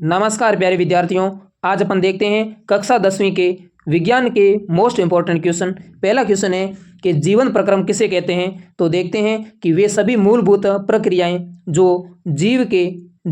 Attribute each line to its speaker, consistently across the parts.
Speaker 1: नमस्कार प्यारे विद्यार्थियों। आज अपन देखते हैं कक्षा 10वीं के विज्ञान के मोस्ट इम्पोर्टेंट क्वेश्चन। पहला क्वेश्चन है कि जीवन प्रक्रम किसे कहते हैं। तो देखते हैं कि वे सभी मूलभूत प्रक्रियाएं जो जीव के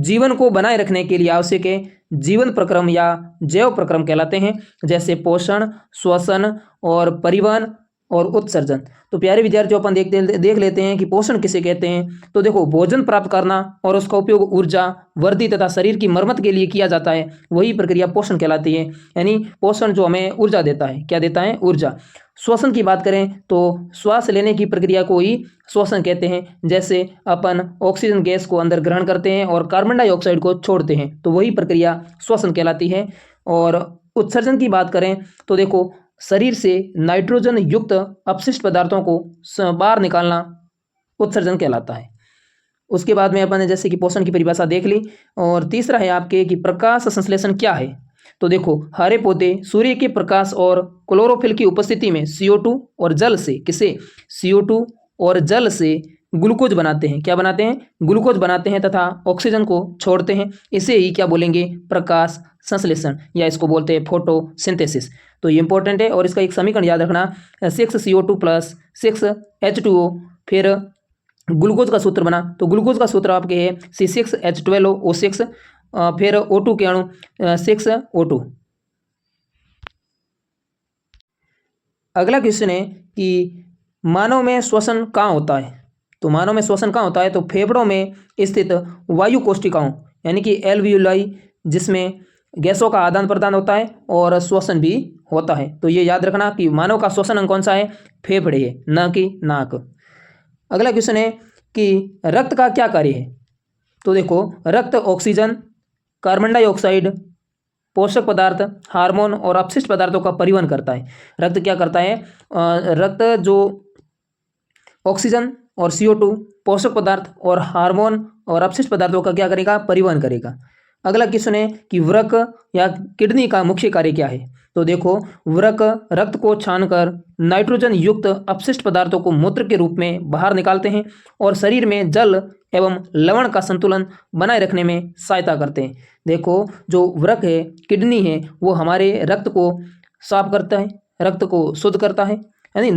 Speaker 1: जीवन को बनाए रखने के लिए आवश्यक है जीवन प्रक्रम या जैव प्रक्रम कहलाते हैं, जैसे पोषण, श्वसन और परिवहन और उत्सर्जन। तो प्यारे विद्यार्थियों, अपन देख लेते हैं कि पोषण किसे कहते हैं। तो देखो, भोजन प्राप्त करना और उसका उपयोग ऊर्जा, वर्दी तथा शरीर की मरम्मत के लिए किया जाता है, वही प्रक्रिया पोषण कहलाती है। यानी पोषण जो हमें ऊर्जा देता है, क्या देता है? ऊर्जा। श्वसन की बात करें तो श्वास लेने की प्रक्रिया को ही श्वसन कहते हैं। जैसे अपन ऑक्सीजन गैस को अंदर ग्रहण करते हैं और कार्बन डाइऑक्साइड को छोड़ते हैं, तो वही प्रक्रिया श्वसन कहलाती है। और उत्सर्जन की बात करें तो देखो, शरीर से नाइट्रोजन युक्त अपशिष्ट पदार्थों को बाहर निकालना उत्सर्जन कहलाता है। उसके बाद में अपन ने जैसे कि पोषण की परिभाषा देख ली। और तीसरा है आपके कि प्रकाश संश्लेषण क्या है। तो देखो, हरे पौधे सूर्य के प्रकाश और क्लोरोफिल की उपस्थिति में CO2 और जल से किसे CO2 और जल से ग्लूकोज बनाते हैं। क्या बनाते हैं? ग्लूकोज बनाते हैं तथा ऑक्सीजन को छोड़ते हैं। इसे ही क्या बोलेंगे? प्रकाश संश्लेषण, या इसको बोलते हैं फोटोसिंथेसिस। तो ये इंपॉर्टेंट है। और इसका एक समीकरण याद रखना, 6CO2 + 6H2O, फिर ग्लूकोज का सूत्र बना। तो ग्लूकोज का सूत्र आपके है C6H12O6, फिर O2 के अणु 6O2। अगला क्वेश्चन है कि मानव में श्वसन कहाँ होता है। तो मानव में श्वसन कहाँ होता है? तो फेफड़ों में स्थित वायु कोशिकाओं यानी कि एल्वियोलाई, जिसमें गैसों का आदान प्रदान होता है और श्वसन भी होता है। तो ये याद रखना कि मानव का श्वसन अंग कौन सा है? फेफड़े है, न कि नाक। अगला क्वेश्चन है कि रक्त का क्या कार्य है। तो देखो, रक्त ऑक्सीजन, कार्बन डाइऑक्साइड, पोषक पदार्थ, हार्मोन और अपशिष्ट पदार्थों का परिवहन करता है। रक्त क्या करता है? रक्त जो ऑक्सीजन और CO2, पोषक पदार्थ और हार्मोन और अपशिष्ट पदार्थों का क्या करेगा? परिवहन करेगा। अगला क्वेश्चन है कि वृक्क या किडनी का मुख्य कार्य क्या है। तो देखो, वृक्क रक्त को छानकर नाइट्रोजन युक्त अपशिष्ट पदार्थों को मूत्र के रूप में बाहर निकालते हैं और शरीर में जल एवं लवण का संतुलन बनाए रखने में सहायता करते हैं। देखो, जो वृक्क है, किडनी है, वो हमारे रक्त को साफ करता है, रक्त को शुद्ध करता है। यानी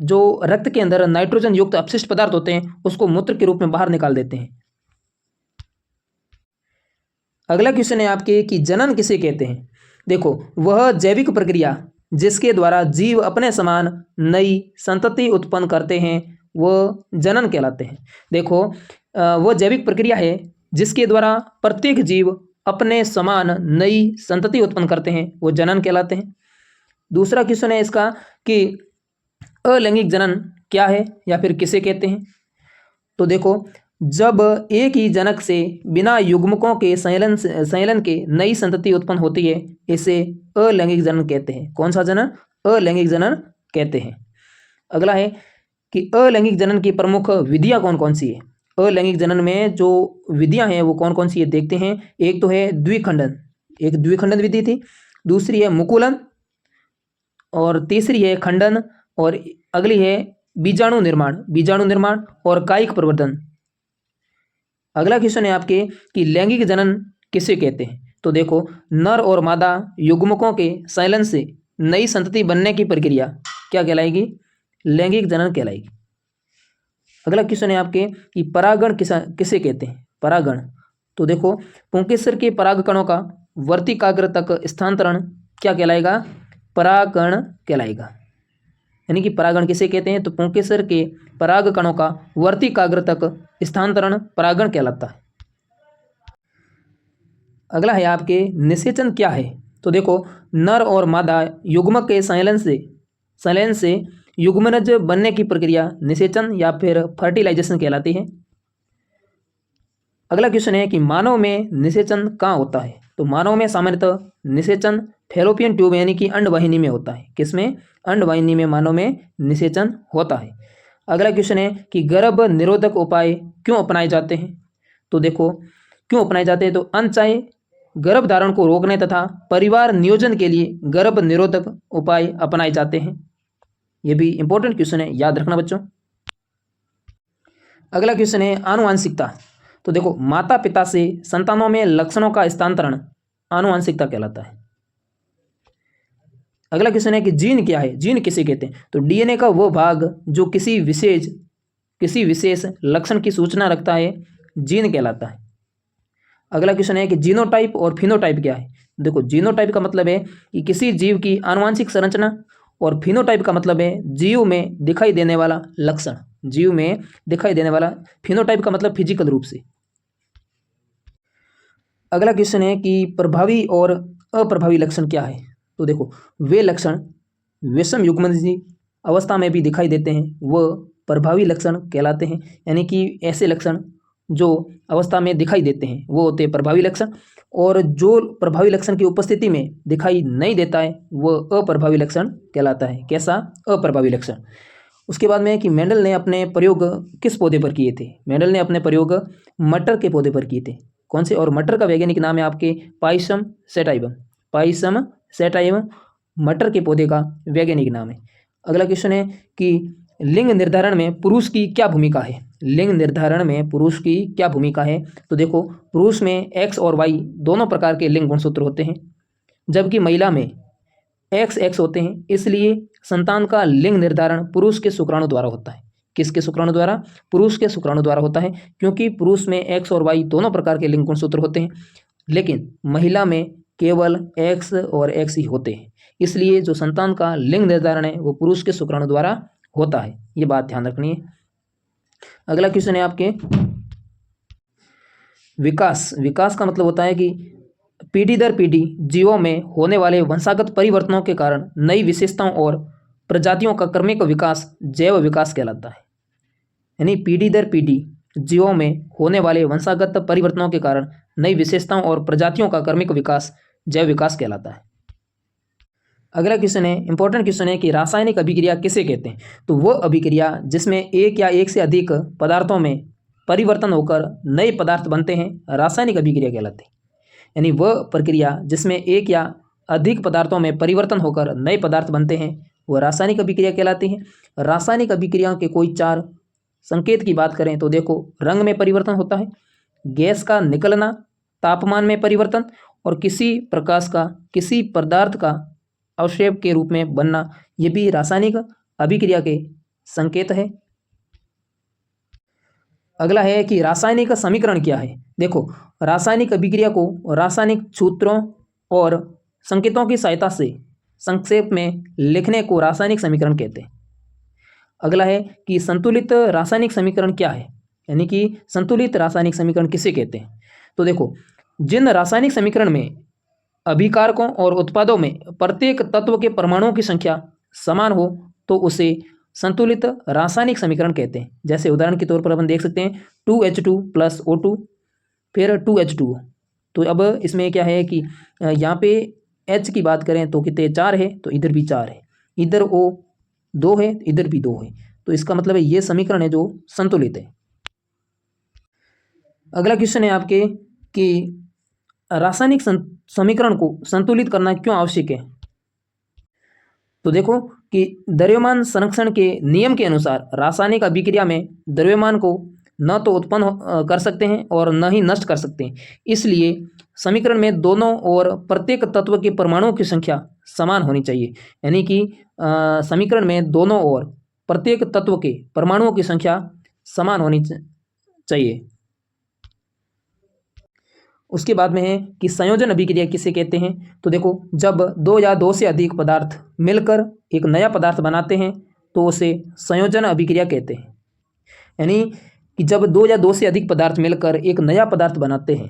Speaker 1: जो रक्त के अंदर नाइट्रोजन युक्त अपशिष्ट पदार्थ होते हैं उसको मूत्र के रूप में बाहर निकाल देते हैं। अगला क्वेश्चन है आपके कि जनन किसे कहते हैं। देखो, वह जैविक प्रक्रिया जिसके द्वारा जीव अपने समान नई संतति उत्पन्न करते हैं, वह जनन कहलाते हैं। देखो, वह जैविक प्रक्रिया है जिसके द्वारा प्रत्येक जीव अपने समान नई संतति उत्पन्न करते हैं, वो जनन कहलाते हैं। दूसरा क्वेश्चन है इसका कि अलैंगिक जनन क्या है या फिर किसे कहते हैं। तो देखो, जब एक ही जनक से बिना युग्मकों के संयलन के नई संतति उत्पन्न होती है, इसे अलैंगिक जनन कहते हैं। कौन सा जनन? अलैंगिक जनन कहते हैं। अगला है कि अलैंगिक जनन की प्रमुख विधियां कौन कौन सी है। अलैंगिक जनन में जो विधियां हैं वो कौन कौन सी है देखते हैं। एक तो है द्विखंडन, एक द्विखंडन विधि थी। दूसरी है मुकुलन, और तीसरी है खंडन, और अगली है बीजाणु निर्माण और कायिक प्रवर्धन। अगला क्वेश्चन है आपके कि लैंगिक जनन किसे कहते हैं। तो देखो, नर और मादा युग्मकों के संयलन से नई संतति बनने की प्रक्रिया क्या कहलाएगी? लैंगिक जनन कहलाएगी। अगला क्वेश्चन है आपके कि परागण किसे कहते हैं। परागण, तो देखो, पुंकेसर के परागकणों का वर्तिकाग्र तक स्थानांतरण क्या कहलाएगा? परागण कहलाएगा। यानी कि परागण किसे कहते हैं? तो पुंकेसर के पराग कणों का वर्तिकाग्र तक स्थानांतरण परागण कहलाता है। अगला है आपके निषेचन क्या है। तो देखो, नर और मादा युग्मक के संयलन से युग्मनज बनने की प्रक्रिया निषेचन या फिर फर्टिलाइजेशन कहलाती है। अगला क्वेश्चन है कि मानव में निषेचन कहाँ होता है। तो मानव में सामान्यतः निषेचन फैलोपियन ट्यूब यानी कि अंडवाहिनी में होता है। किसमें? अंडवाहिनी में मानव में निषेचन होता है। अगला क्वेश्चन है कि गर्भ निरोधक उपाय क्यों अपनाए जाते हैं। तो देखो, क्यों अपनाए जाते हैं? तो अनचाहे गर्भ धारण को रोकने तथा परिवार नियोजन के लिए गर्भ निरोधक उपाय अपनाए जाते हैं। ये भी इंपॉर्टेंट क्वेश्चन है, याद रखना बच्चों। अगला क्वेश्चन है आनुवांशिकता। तो देखो, माता पिता से संतानों में लक्षणों का स्थानांतरण आनुवंशिकता कहलाता है। अगला क्वेश्चन है कि जीन क्या है, जीन किसे कहते हैं? तो डीएनए का वो भाग जो किसी विशेष लक्षण की सूचना रखता है जीन कहलाता है। अगला क्वेश्चन है कि जीनोटाइप और फिनोटाइप क्या है? देखो, जीनोटाइप का मतलब है कि किसी जीव की आनुवंशिक संरचना, और फिनोटाइप का मतलब है जीव में दिखाई देने वाला लक्षण, जीव में दिखाई देने वाला। फिनोटाइप का मतलब फिजिकल रूप से। अगला क्वेश्चन है कि प्रभावी और अप्रभावी लक्षण क्या है? तो देखो, वे लक्षण विषम युग्मनज अवस्था में भी दिखाई देते हैं, वह प्रभावी लक्षण कहलाते हैं। यानी कि ऐसे लक्षण जो अवस्था में दिखाई देते हैं वो होते हैं प्रभावी लक्षण, और जो प्रभावी लक्षण की उपस्थिति में दिखाई नहीं देता है वह अप्रभावी लक्षण कहलाता है। कैसा? अप्रभावी लक्षण। उसके बाद में है कि मेंडल ने अपने प्रयोग किस पौधे पर किए थे? मेंडल ने अपने प्रयोग मटर के पौधे पर किए थे। कौन से? और मटर का वैज्ञानिक नाम है आपके पाइसम सैटाइवम। पाइसम सैटाइवम मटर के पौधे का वैज्ञानिक नाम है। अगला क्वेश्चन है कि लिंग निर्धारण में पुरुष की क्या भूमिका है? लिंग निर्धारण में पुरुष की क्या भूमिका है? तो देखो, पुरुष में एक्स और वाई दोनों प्रकार के लिंग गुणसूत्र होते हैं, जबकि महिला में एक्स एक्स होते हैं। इसलिए संतान का लिंग निर्धारण पुरुष के शुक्राणु द्वारा होता है। किसके शुक्राणु द्वारा? पुरुष के शुक्राणु द्वारा होता है, क्योंकि पुरुष में एक्स और वाई दोनों प्रकार के लिंग गुणसूत्र होते हैं, लेकिन महिला में केवल एक्स और एक्स ही होते हैं। इसलिए जो संतान का लिंग निर्धारण है वो पुरुष के शुक्राणु द्वारा होता है। ये बात ध्यान रखनी है। अगला क्वेश्चन है आपके विकास। विकास का मतलब होता है कि पीढ़ी दर पीढ़ी जीवों में होने वाले वंशागत परिवर्तनों के कारण नई विशेषताओं और प्रजातियों का क्रमिक विकास जैव विकास कहलाता है। यानी पीढ़ी दर पीढ़ी जीवों में होने वाले वंशागत परिवर्तनों के कारण नई विशेषताओं और प्रजातियों का क्रमिक विकास जैव विकास कहलाता है। अगला क्वेश्चन है, इंपॉर्टेंट क्वेश्चन है कि रासायनिक अभिक्रिया किसे कहते हैं? तो वो अभिक्रिया जिसमें एक या एक से अधिक पदार्थों में परिवर्तन होकर नए पदार्थ बनते हैं रासायनिक अभिक्रिया कहलाते हैं। यानी वह प्रक्रिया जिसमें एक या अधिक पदार्थों में परिवर्तन होकर नए पदार्थ बनते हैं वह रासायनिक अभिक्रिया कहलाती है। रासायनिक अभिक्रियाओं के कोई 4 संकेत की बात करें तो देखो, रंग में परिवर्तन होता है, गैस का निकलना, तापमान में परिवर्तन, और किसी प्रकाश का किसी पदार्थ का अवक्षेप के रूप में बनना, ये भी रासायनिक अभिक्रिया के संकेत है। अगला है कि रासायनिक समीकरण क्या है? देखो, रासायनिक अभिक्रिया को रासायनिक सूत्रों और संकेतों की सहायता से संक्षेप में लिखने को रासायनिक समीकरण कहते हैं। अगला है कि संतुलित रासायनिक समीकरण क्या है? यानी कि संतुलित रासायनिक समीकरण किसे कहते हैं? तो देखो, जिन रासायनिक समीकरण में अभिकारकों और उत्पादों में प्रत्येक तत्व के परमाणुओं की संख्या समान हो तो उसे संतुलित रासायनिक समीकरण कहते हैं। जैसे उदाहरण के तौर पर अपन देख सकते हैं 2H2 + O2 फिर 2H2O। तो अब इसमें क्या है कि यहाँ पे H की बात करें तो कितने 4 है, तो इधर भी 4 है, इधर O 2 है, इधर भी 2 है, तो इसका मतलब है ये समीकरण है जो संतुलित है। अगला क्वेश्चन है आपके कि रासायनिक समीकरण को संतुलित करना क्यों आवश्यक है? तो देखो कि द्रव्यमान संरक्षण के नियम के अनुसार रासायनिक अभिक्रिया में द्रव्यमान को न तो उत्पन्न कर सकते हैं और न ही नष्ट कर सकते हैं। इसलिए समीकरण में दोनों और प्रत्येक तत्व के परमाणुओं की संख्या समान होनी चाहिए। यानी कि समीकरण में दोनों और प्रत्येक तत्व के परमाणुओं की संख्या समान होनी चाहिए। उसके बाद में है कि संयोजन अभिक्रिया किसे कहते हैं? तो देखो, जब 2 या 2 से अधिक पदार्थ मिलकर एक नया पदार्थ बनाते हैं तो उसे संयोजन अभिक्रिया कहते हैं। यानी कि जब 2 या 2 से अधिक पदार्थ मिलकर एक नया पदार्थ बनाते हैं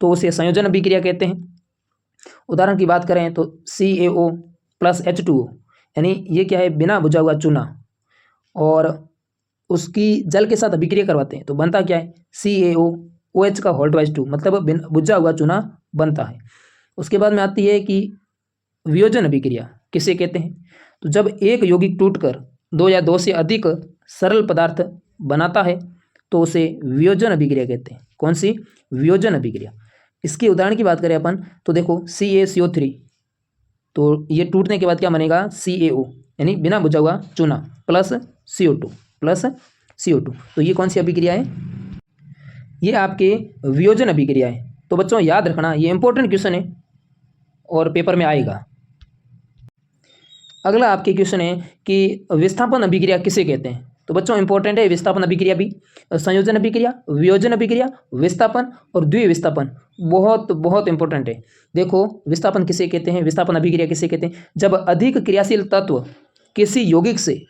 Speaker 1: तो उसे संयोजन अभिक्रिया कहते हैं। उदाहरण की बात करें तो CaO + H2O, यानी ये क्या है, बिना बुझा हुआ चूना, और उसकी जल के साथ अभिक्रिया करवाते हैं तो बनता क्या है, CaOH का होल/2, मतलब बुझा हुआ चूना बनता है। उसके बाद में आती है कि वियोजन अभिक्रिया किसे कहते हैं? तो जब एक यौगिक टूटकर 2 या 2 से अधिक सरल पदार्थ बनाता है तो उसे वियोजन अभिक्रिया कहते हैं। कौन सी? वियोजन अभिक्रिया। इसके उदाहरण की बात करें अपन तो देखो CaCO3, तो ये टूटने के बाद क्या बनेगा, CaO, यानी बिना बुझा हुआ चूना प्लस CO2, तो ये कौन सी अभिक्रिया है? ये आपके वियोजन अभिक्रिया है। तो बच्चों याद रखना, ये इंपॉर्टेंट क्वेश्चन है और पेपर में आएगा। अगला आपके क्वेश्चन है कि विस्थापन अभिक्रिया किसे कहते हैं। तो बच्चों इंपॉर्टेंट है विस्थापन अभिक्रिया भी, संयोजन अभिक्रिया, वियोजन अभिक्रिया, विस्थापन और द्विविस्थापन, बहुत बहुत इंपॉर्टेंट है। देखो विस्थापन किसे कहते हैं, विस्थापन अभिक्रिया किसे कहते हैं। जब अधिक क्रियाशील तत्व किसी यौगिक से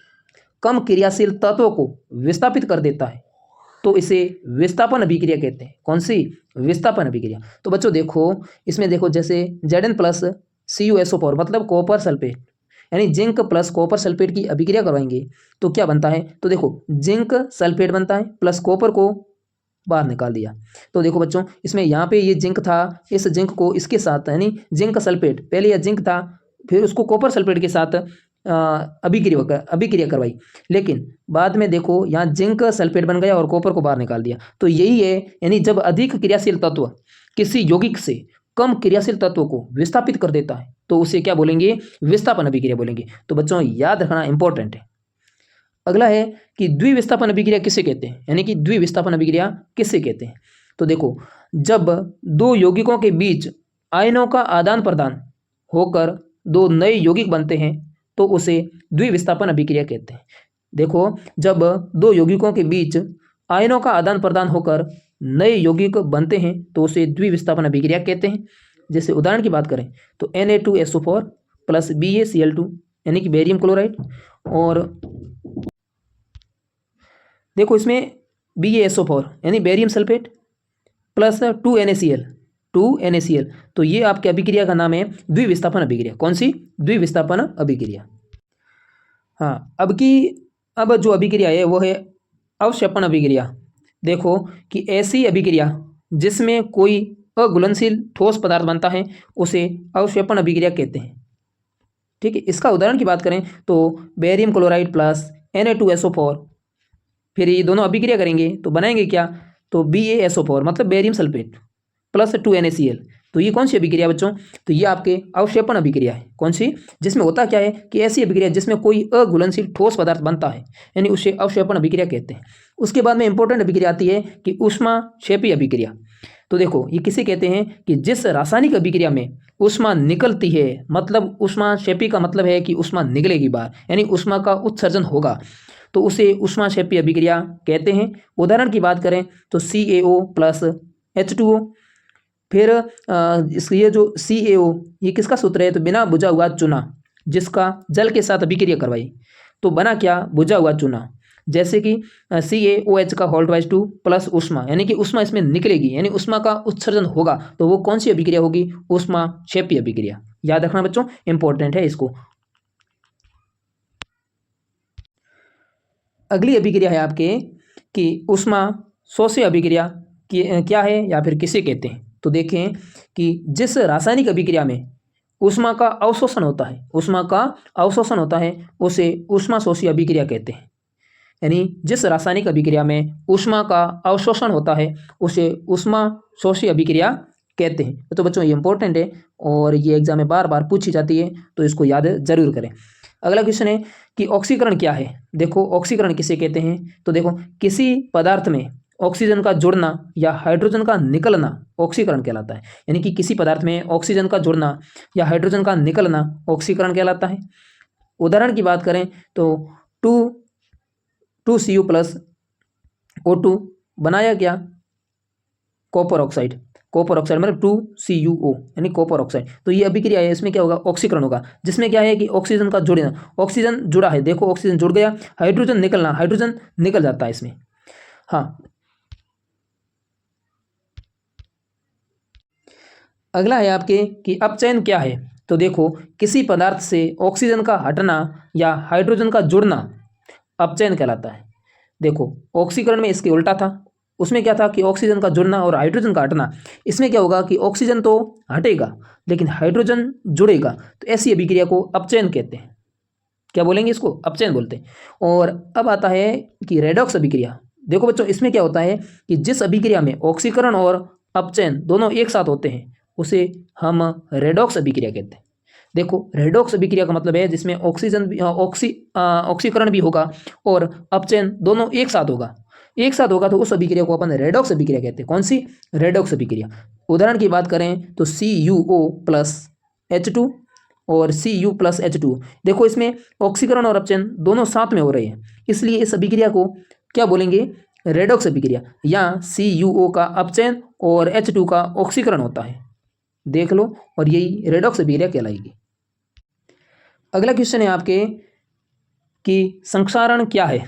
Speaker 1: कम क्रियाशील तत्व को विस्थापित कर देता है तो इसे विस्थापन अभिक्रिया कहते हैं। कौन सी, विस्थापन अभिक्रिया। तो बच्चों देखो इसमें देखो जैसे Zn प्लस CuSO4 मतलब कॉपर सल्फेट, यानी जिंक प्लस कॉपर सल्फेट की अभिक्रिया करवाएंगे तो क्या बनता है। तो देखो जिंक सल्फेट बनता है प्लस कॉपर को बाहर निकाल दिया। तो देखो बच्चों इसमें यहाँ पे ये जिंक था, इस जिंक को इसके साथ यानी जिंक सल्फेट, पहले यह जिंक था फिर उसको कॉपर सल्फेट के साथ अभिक्रिया करवाई, लेकिन बाद में देखो यहाँ जिंक सल्फेट बन गया और कॉपर को बाहर निकाल दिया। तो यही है, यानी जब अधिक क्रियाशील तत्व किसी यौगिक से कम क्रियाशील तत्व को विस्थापित कर देता है तो उसे क्या बोलेंगे, विस्थापन अभिक्रिया बोलेंगे। तो बच्चों याद रखना इंपॉर्टेंट है। अगला है कि द्विविस्थापन अभिक्रिया किसे कहते हैं, यानी कि द्विविस्थापन अभिक्रिया किसे कहते हैं। तो देखो जब दो यौगिकों के बीच आयनों का आदान प्रदान होकर दो नए यौगिक बनते हैं तो उसे द्विविस्थापन अभिक्रिया कहते हैं। देखो जब दो यौगिकों के बीच आयनों का आदान प्रदान होकर नए यौगिक बनते हैं तो उसे द्विविस्थापन अभिक्रिया कहते हैं। जैसे उदाहरण की बात करें तो Na2SO4 प्लस BaCl2 यानी कि बेरियम क्लोराइड, और देखो इसमें BaSO4 यानी बेरियम सल्फेट प्लस 2NaCl, तो ये आपके अभिक्रिया का नाम है द्विविस्थापन अभिक्रिया। कौन सी, द्विविस्थापन अभिक्रिया। हाँ अब जो अभिक्रिया है वो है अवक्षेपण अभिक्रिया। देखो कि ऐसी अभिक्रिया जिसमें कोई अघुलनशील ठोस पदार्थ बनता है उसे अवक्षेपण अभिक्रिया कहते हैं। ठीक है, इसका उदाहरण की बात करें तो बेरियम क्लोराइड प्लस Na2SO4, फिर ये दोनों अभिक्रिया करेंगे तो बनाएंगे क्या, तो BaSO4 मतलब बेरियम सल्फेट प्लस 2NaCl। तो ये कौन सी अभिक्रिया बच्चों, तो ये आपके अवक्षेपण अभिक्रिया है। कौन सी, जिसमें होता क्या है कि ऐसी अभिक्रिया जिसमें कोई अघुलनशील ठोस पदार्थ बनता है यानी उसे अवक्षेपण अभिक्रिया कहते हैं। उसके बाद में इंपॉर्टेंट अभिक्रिया आती है कि ऊष्माक्षेपी अभिक्रिया। तो देखो ये किसे कहते हैं कि जिस रासायनिक अभिक्रिया में ऊष्मा निकलती है, मतलब ऊष्माक्षेपी का मतलब है कि ऊष्मा निकलेगी बाहर, यानी ऊष्मा का उत्सर्जन होगा, तो उसे ऊष्माक्षेपी अभिक्रिया कहते हैं। उदाहरण की बात करें तो CaO प्लस H2O, फिर ये जो CaO ये किसका सूत्र है, तो बिना बुझा हुआ चूना जिसका जल के साथ अभिक्रिया करवाई तो बना क्या, बुझा हुआ चूना। जैसे कि CaOH का होल ट्वाइस 2 प्लस ऊष्मा, यानी कि ऊष्मा इसमें निकलेगी, यानी ऊष्मा का उत्सर्जन होगा, तो वो कौन सी अभिक्रिया होगी, ऊष्माक्षेपी अभिक्रिया। याद रखना बच्चों, इंपॉर्टेंट है इसको। अगली अभिक्रिया है आपके कि ऊष्मा शोष्य अभिक्रिया क्या है या फिर किसे कहते हैं। तो देखें कि जिस रासायनिक अभिक्रिया में ऊष्मा का अवशोषण होता है उसे ऊष्मा शोषी अभिक्रिया कहते हैं। यानी जिस रासायनिक अभिक्रिया में ऊष्मा का अवशोषण होता है उसे ऊष्मा शोषी अभिक्रिया कहते हैं। तो बच्चों ये इंपॉर्टेंट है और ये एग्जाम में बार बार पूछी जाती है, तो इसको याद जरूर करें। अगला क्वेश्चन है कि ऑक्सीकरण क्या है। देखो ऑक्सीकरण किसे कहते हैं, तो देखो किसी पदार्थ में ऑक्सीजन का जुड़ना या हाइड्रोजन का निकलना ऑक्सीकरण कहलाता है। यानी कि किसी पदार्थ में ऑक्सीजन का जुड़ना या हाइड्रोजन का निकलना ऑक्सीकरण कहलाता है। उदाहरण की बात करें तो 2Cu प्लस O2 बनाया क्या, कॉपर ऑक्साइड मतलब 2CuO यानी कॉपर ऑक्साइड। तो ये अभिक्रिया है, इसमें क्या होगा, ऑक्सीकरण होगा, जिसमें क्या है कि ऑक्सीजन का जुड़ना, ऑक्सीजन जुड़ा है, देखो ऑक्सीजन जुड़ गया, हाइड्रोजन निकल जाता है इसमें। हाँ, अगला है आपके कि अपचयन क्या है। तो देखो किसी पदार्थ से ऑक्सीजन का हटना या हाइड्रोजन का जुड़ना अपचयन कहलाता है। देखो ऑक्सीकरण में इसके उल्टा था, उसमें क्या था कि ऑक्सीजन का जुड़ना और हाइड्रोजन का हटना। इसमें क्या होगा कि ऑक्सीजन तो हटेगा लेकिन हाइड्रोजन जुड़ेगा, तो ऐसी अभिक्रिया को अपचयन कहते हैं। क्या बोलेंगे इसको, अपचयन बोलते हैं। और अब आता है कि रेडॉक्स अभिक्रिया। देखो बच्चों इसमें क्या होता है कि जिस अभिक्रिया में ऑक्सीकरण और अपचयन दोनों एक साथ होते हैं उसे हम रेडॉक्स अभिक्रिया कहते हैं। देखो रेडॉक्स अभिक्रिया का मतलब है जिसमें ऑक्सीकरण भी होगा और अपचयन दोनों एक साथ होगा, एक साथ होगा तो उस अभिक्रिया को अपन रेडॉक्स अभिक्रिया कहते हैं। कौन सी? रेडॉक्स अभिक्रिया। उदाहरण की बात करें तो CuO प्लस H2 और Cu प्लस H2। देखो इसमें ऑक्सीकरण और अपचयन दोनों साथ में हो रहे हैं, इसलिए इस अभिक्रिया को क्या बोलेंगे? रेडॉक्स अभिक्रिया। या CuO का अपचयन और H2 का ऑक्सीकरण होता है, देख लो, और यही रेडॉक्स अभिक्रिया कहलाएगी। अगला क्वेश्चन है आपके कि संक्षारण क्या है।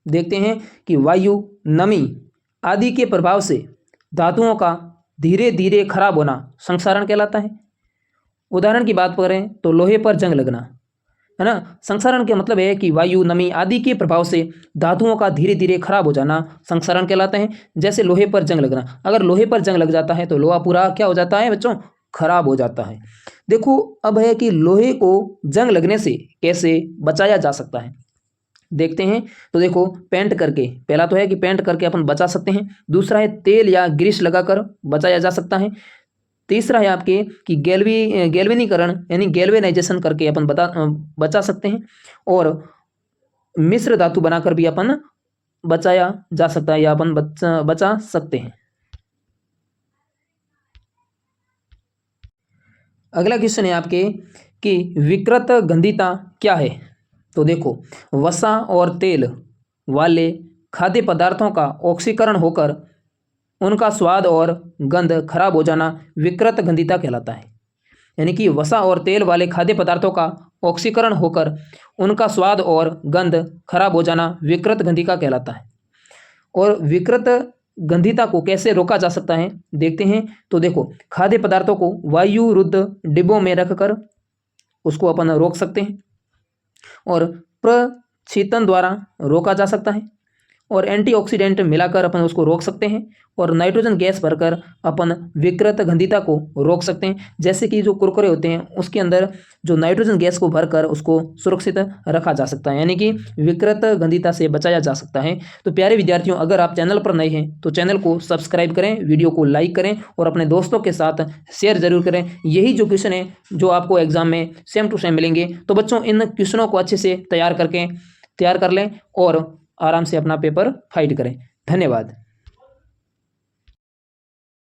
Speaker 1: देखते हैं कि वायु, नमी आदि के प्रभाव से धातुओं का धीरे धीरे खराब होना संक्षारण कहलाता है। उदाहरण की बात करें तो लोहे पर जंग लगना, है ना। संक्षारण का मतलब है कि वायु, नमी आदि के प्रभाव से धातुओं का धीरे धीरे खराब हो जाना संक्षारण कहलाता है। जैसे लोहे पर जंग लगना, अगर लोहे पर जंग लग जाता है तो लोहा पूरा क्या हो जाता है बच्चों? खराब हो जाता है। देखो अब है कि लोहे को जंग लगने से कैसे बचाया जा सकता है, देखते हैं। तो देखो पेंट करके, पहला तो है कि पेंट करके अपन बचा सकते हैं। दूसरा है तेल या ग्रीस लगाकर बचाया जा सकता है। तीसरा है आपके कि गैल्वेनीकरण यानी गैल्वेनाइजेशन करके अपन बचा सकते हैं। और मिश्र धातु बनाकर भी अपन बचाया जा सकता है या अपन बचा सकते हैं। अगला क्वेश्चन है आपके कि विकृत गंधिता क्या है। तो देखो वसा और तेल वाले खाद्य पदार्थों का ऑक्सीकरण होकर उनका स्वाद और गंध खराब हो जाना विकृत गंधिता कहलाता है। यानी कि वसा और तेल वाले खाद्य पदार्थों का ऑक्सीकरण होकर उनका स्वाद और गंध खराब हो जाना विकृत गंधिता कहलाता है। और विकृत गंधिता को कैसे रोका जा सकता है, देखते हैं। तो देखो खाद्य पदार्थों को वायु रुद्ध डिब्बों में रखकर उसको अपन रोक सकते हैं, और प्रशीतन द्वारा रोका जा सकता है, और एंटीऑक्सीडेंट मिलाकर अपन उसको रोक सकते हैं, और नाइट्रोजन गैस भरकर अपन विकृत गंधिता को रोक सकते हैं। जैसे कि जो कुरकुरे होते हैं उसके अंदर जो नाइट्रोजन गैस को भरकर उसको सुरक्षित रखा जा सकता है, यानी कि विकृत गंधिता से बचाया जा सकता है। तो प्यारे विद्यार्थियों, अगर आप चैनल पर नए हैं तो चैनल को सब्सक्राइब करें, वीडियो को लाइक करें और अपने दोस्तों के साथ शेयर जरूर करें। यही जो क्वेश्चन है जो आपको एग्जाम में सेम टू सेम मिलेंगे, तो बच्चों इन क्वेश्चनों को अच्छे से तैयार कर लें और आराम से अपना पेपर फाइट करें। धन्यवाद।